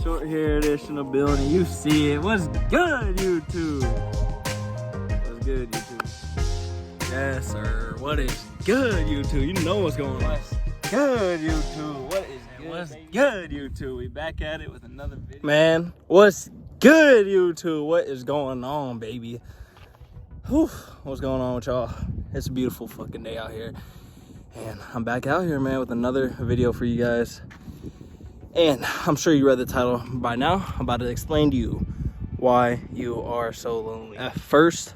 Short hairish in the building. You see it. What's good, YouTube? What's good, YouTube? Yes, sir. What is good, YouTube? You know what's going on. What's good, YouTube? What is good? What's good, YouTube? We back at it with another video. Man, what's good, YouTube? What is going on, baby? Whew, what's going on with y'all? It's a beautiful fucking day out here. And I'm back out here, man, with another video for you guys. And I'm sure you read the title by now. I'm about to explain to you why you are so lonely. At first,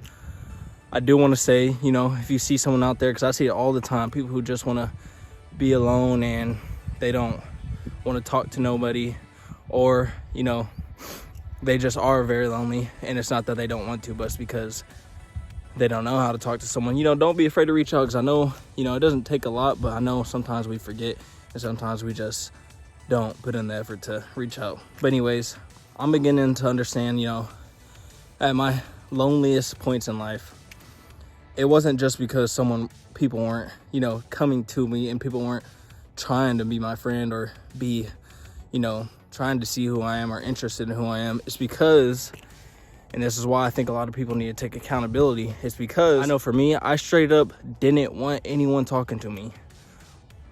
I do want to say, you know, if you see someone out there, because I see it all the time, people who just want to be alone and they don't want to talk to nobody, or, you know, they just are very lonely. And it's not that they don't want to, but it's because they don't know how to talk to someone. You know, don't be afraid to reach out, because I know, you know, it doesn't take a lot, but I know sometimes we forget, and sometimes we just don't put in the effort to reach out. But anyways, I'm beginning to understand, you know, at my loneliest points in life, it wasn't just because people weren't, you know, coming to me, and people weren't trying to be my friend or be, you know, trying to see who I am or interested in who I am. It's because, and this is why I think a lot of people need to take accountability, it's because I know for me, I straight up didn't want anyone talking to me.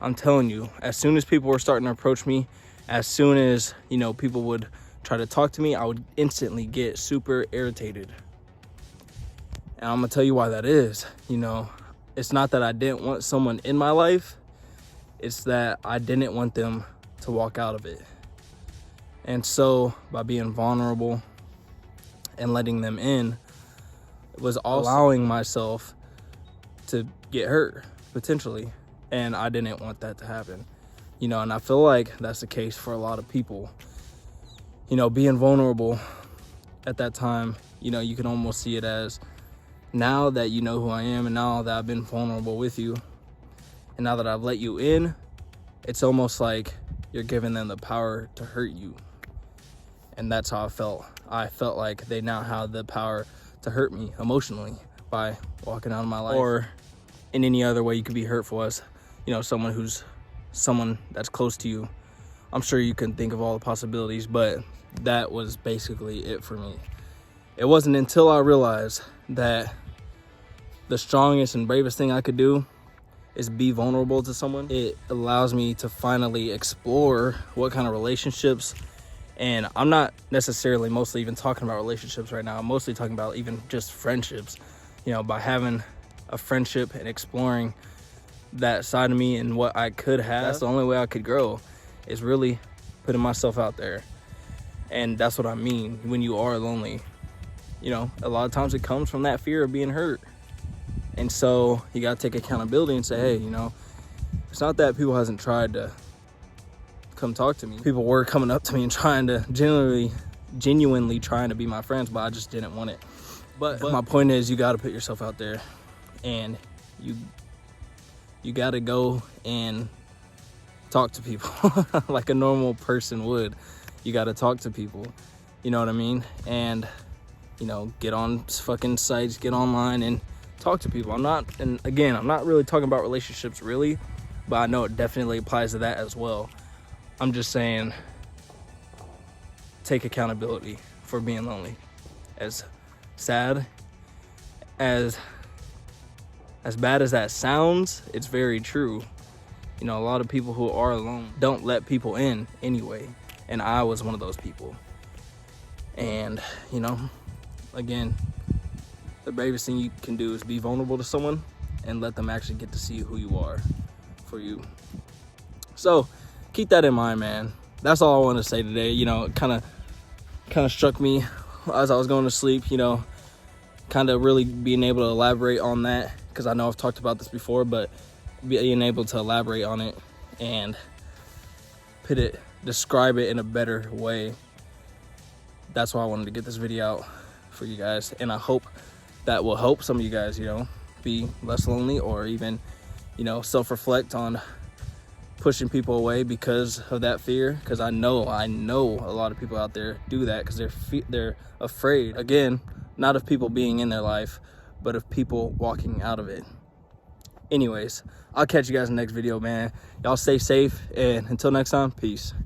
I'm telling you, as soon as people were starting to approach me, as soon as, you know, people would try to talk to me, I would instantly get super irritated. And I'm gonna tell you why that is. You know, it's not that I didn't want someone in my life, it's that I didn't want them to walk out of it. And so by being vulnerable and letting them in, it was allowing myself to get hurt, potentially. And I didn't want that to happen, you know, and I feel like that's the case for a lot of people. You know, being vulnerable at that time, you know, you can almost see it as, now that you know who I am, and now that I've been vulnerable with you, and now that I've let you in, it's almost like you're giving them the power to hurt you. And that's how I felt. I felt like they now have the power to hurt me emotionally by walking out of my life, or in any other way you could be hurtful as, you know, someone that's close to you. I'm sure you can think of all the possibilities, but that was basically it for me. It wasn't until I realized that the strongest and bravest thing I could do is be vulnerable to someone. It allows me to finally explore what kind of relationships, and I'm not necessarily mostly even talking about relationships right now. I'm mostly talking about even just friendships. You know, by having a friendship and exploring that side of me and what I could have, that's the only way I could grow, is really putting myself out there. And that's what I mean when you are lonely. You know, a lot of times it comes from that fear of being hurt. And so you gotta take accountability and say, hey, you know, it's not that people hasn't tried to come talk to me. People were coming up to me and trying to genuinely trying to be my friends, but I just didn't want it. But my point is, you gotta put yourself out there, and you gotta go and talk to people like a normal person would. You gotta talk to people, you know what I mean? And, you know, get on fucking sites, get online and talk to people. I'm not really talking about relationships really, but I know it definitely applies to that as well. I'm just saying, take accountability for being lonely. As sad, as bad as that sounds, it's very true. You know, a lot of people who are alone don't let people in anyway. And I was one of those people. And, you know, again, the bravest thing you can do is be vulnerable to someone and let them actually get to see who you are for you. So keep that in mind, man. That's all I want to say today. You know, it kind of struck me as I was going to sleep, you know, kind of really being able to elaborate on that, because I know I've talked about this before, but being able to elaborate on it and describe it in a better way. That's why I wanted to get this video out for you guys, and I hope that will help some of you guys, you know, be less lonely, or even, you know, self-reflect on pushing people away because of that fear. Because I know a lot of people out there do that because they're afraid, again, not of people being in their life, but of people walking out of it. Anyways, I'll catch you guys in the next video, man. Y'all stay safe, and until next time, peace.